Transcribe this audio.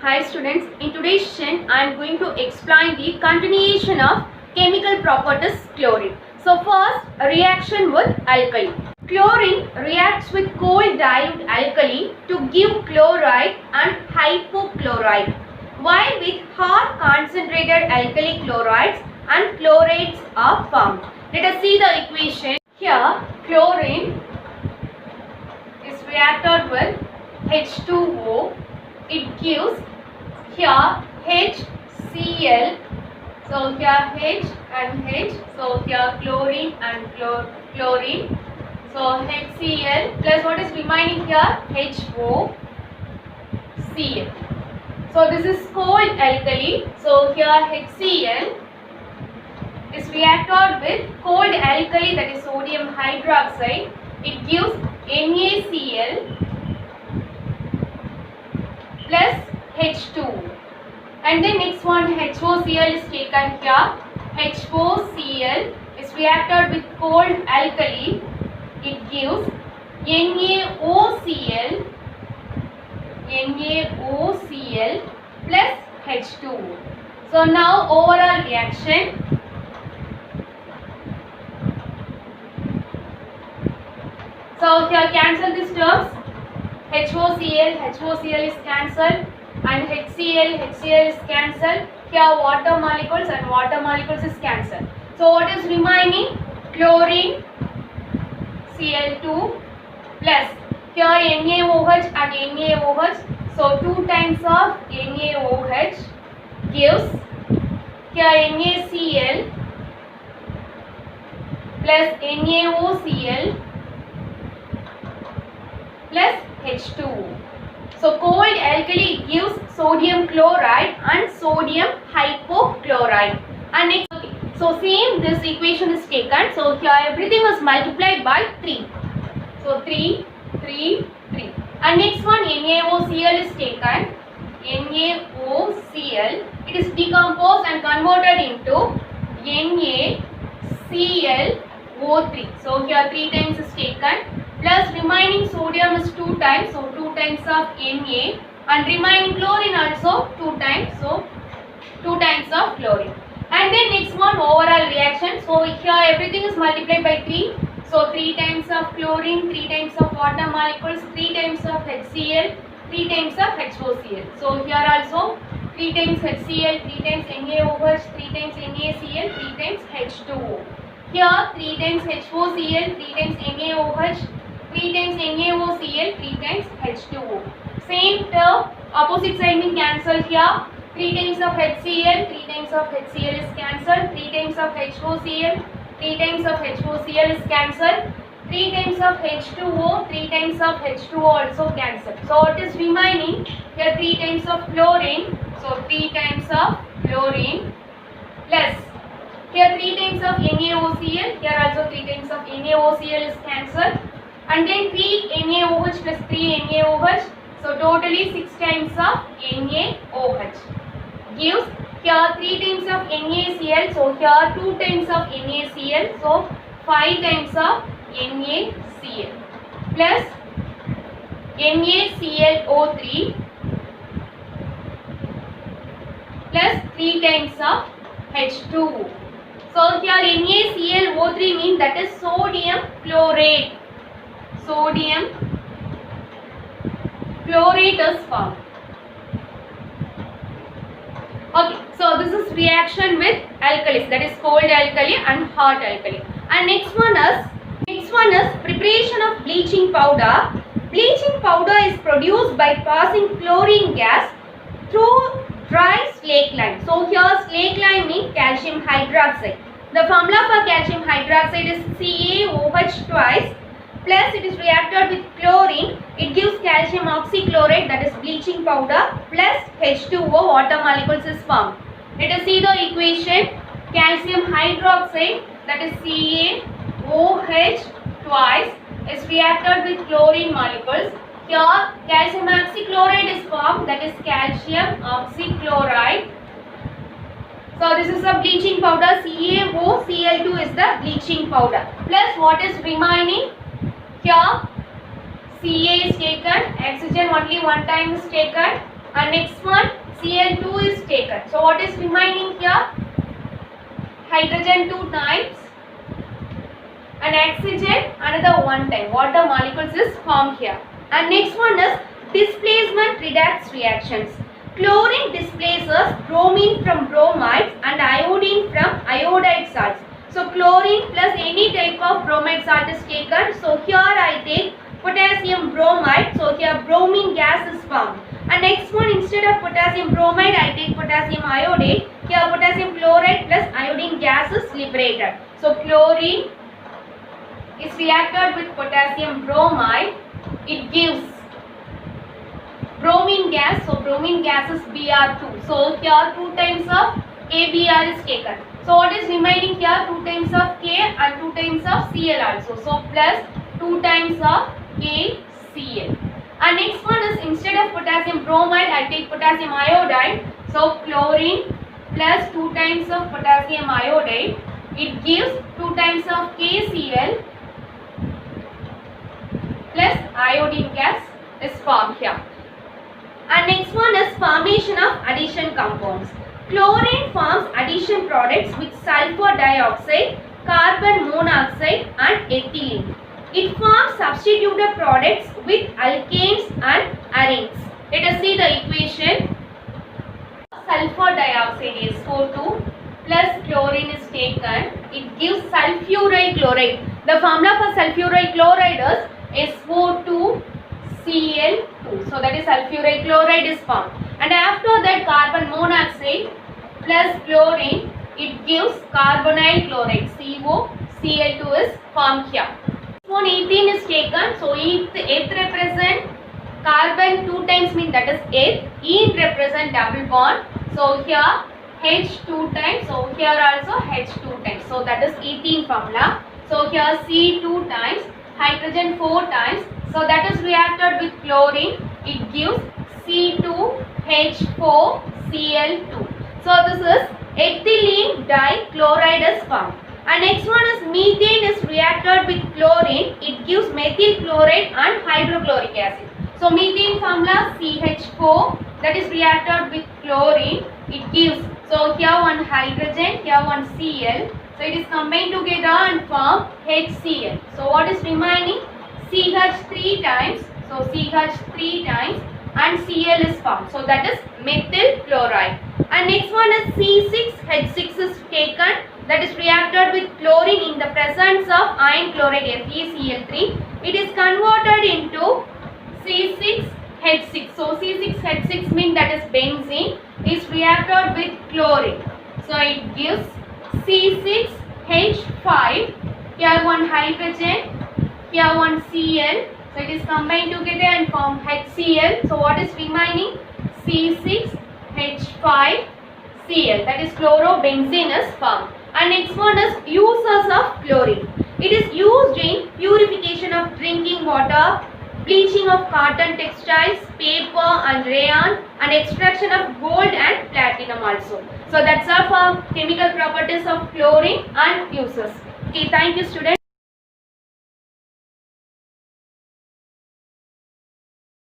Hi students, in today's session I am going to explain the continuation of chemical properties chlorine. So first, a reaction with alkali. Chlorine reacts with cold dilute alkali to give chloride and hypochlorite, while with hot concentrated alkali chlorides and chlorates are formed. Let us see the equation. Here chlorine is reacted with H2O. It gives here HCl, so here H and H, so here chlorine and chlorine, so HCl plus what is remaining here, HOCl. So this is cold alkali, so here HCl is reacted with cold alkali, that is sodium hydroxide. It gives NaCl plus H2. And then next one, HOCl is taken here. HOCl is reacted with cold alkali. It gives NaOCl plus H2. So now overall reaction. So here cancel these terms. HOCl is cancelled, and HCl is cancelled. Here water molecules and water molecules is cancelled. So what is remaining? Chlorine, Cl2 plus here NaOH and NaOH. So 2 times of NaOH gives here NaCl plus NaOCl plus H2. So cold alkali gives sodium chloride and sodium hypochlorite. And next, so same this equation is taken. So here everything is multiplied by 3. So 3. And next one, NaOCl is taken. NaOCl, it is decomposed and converted into NaClO3. So here 3 times is taken. Plus remaining sodium is 2 times, so 2 times of Na, and remaining chlorine also 2 times, so 2 times of chlorine. And then next one, overall reaction. So here everything is multiplied by 3. So 3 times of chlorine, 3 times of water molecules, 3 times of HCl, 3 times of HOCl. So here also 3 times HCl, 3 times NaOH, 3 times NaCl, 3 times H2O. Here 3 times HOCl, 3 times NaOH, 3 times NaOCl, 3 times H2O. Same term, opposite side mean cancel here. 3 times of HCl, 3 times of HCl is cancelled. 3 times of HOCl, 3 times of HOCl is cancelled. 3 times of H2O, 3 times of H2O also cancelled. So what is remaining? Here 3 times of chlorine. So 3 times of chlorine plus here 3 times of NaOCl. Here also 3 times of NaOCl is cancelled. And then 3 NaOH plus 3 NaOH. So totally 6 times of NaOH gives here 3 times of NaCl. So here 2 times of NaCl. So 5 times of NaCl plus NaClO3 plus 3 times of H2. So here NaClO3 means that is sodium chlorate. Sodium chlorate is formed. Okay, so this is reaction with alkalis, that is cold alkali and hot alkali. And next one is preparation of bleaching powder. Bleaching powder is produced by passing chlorine gas through dry slake lime. So here slake lime means calcium hydroxide. The formula for calcium hydroxide is CaOH twice plus it is reacted with chlorine. It gives calcium oxychloride, that is bleaching powder, plus H2O, water molecules is formed. Let us see the equation. Calcium hydroxide, that is CaOH twice, is reacted with chlorine molecules. Here calcium oxychloride is formed, that is calcium oxychloride. So this is a bleaching powder. CaOCl2 is the bleaching powder. Plus what is remaining? Here Ca is taken, oxygen only one time is taken, And next one, Cl2 is taken. So what is remaining here? Hydrogen 2 times and oxygen another 1 time. Water molecules is formed here. And next one is displacement redox reactions. Chlorine displaces bromine from bromides and iodine from iodide salts. So chlorine plus any type of bromide salt is taken. So here I take potassium bromide. So here bromine gas is formed. And next one, instead of potassium bromide, I take potassium iodide. Here potassium chloride plus iodine gas is liberated. So chlorine is reacted with potassium bromide. It gives bromine gas. So bromine gas is Br2. So here 2 times of KBr is taken. So what is remaining here? 2 times of K and 2 times of Cl also. So plus 2 times of KCl. And next one is, instead of potassium bromide, I take potassium iodide. So chlorine plus 2 times of potassium iodide. It gives 2 times of KCl plus iodine gas is formed here. And next one is formation of addition compounds. Chlorine forms addition products with sulfur dioxide, carbon monoxide and ethylene. It forms substituted products with alkanes and arenes. Let us see the equation. Sulfur dioxide is SO2 plus chlorine is taken. It gives sulfuryl chloride. The formula for sulfuryl chloride is SO2 Cl2. So that is sulfuryl chloride is formed. And after that carbon monoxide plus chlorine, it gives carbonyl chloride. COCl2 is formed here. One ethene is taken. So eth represent carbon 2 times, mean that is eth. Ene represent double bond. So here H 2 times. So here also H 2 times. So that is ethene formula. So here C 2 times, hydrogen 4 times. So that is reacted with chlorine. It gives C2H4 Cl2. So this is ethylene dichloride is formed. And next one is methane is reacted with chlorine. It gives methyl chloride and hydrochloric acid. So methane formula CH4, that is reacted with chlorine. It gives, so here one hydrogen, here one Cl. So it is combined together and form HCl. So what is remaining? CH 3 times. So CH 3 times and Cl is formed. So that is methyl chloride. And next one is C6H6 is taken. That is reacted with chlorine in the presence of iron chloride FeCl3. It is converted into C6H6. So C6H6 means that is benzene is reacted with chlorine. So it gives C6H5. Here one hydrogen, here one Cl. So it is combined together and form HCl. So what is remaining? C6H5Cl. That is chlorobenzene is formed. And next one is uses of chlorine. It is used in purification of drinking water, bleaching of cotton textiles, paper and rayon, and extraction of gold and platinum also. So that's all for chemical properties of chlorine and uses. Okay, thank you students.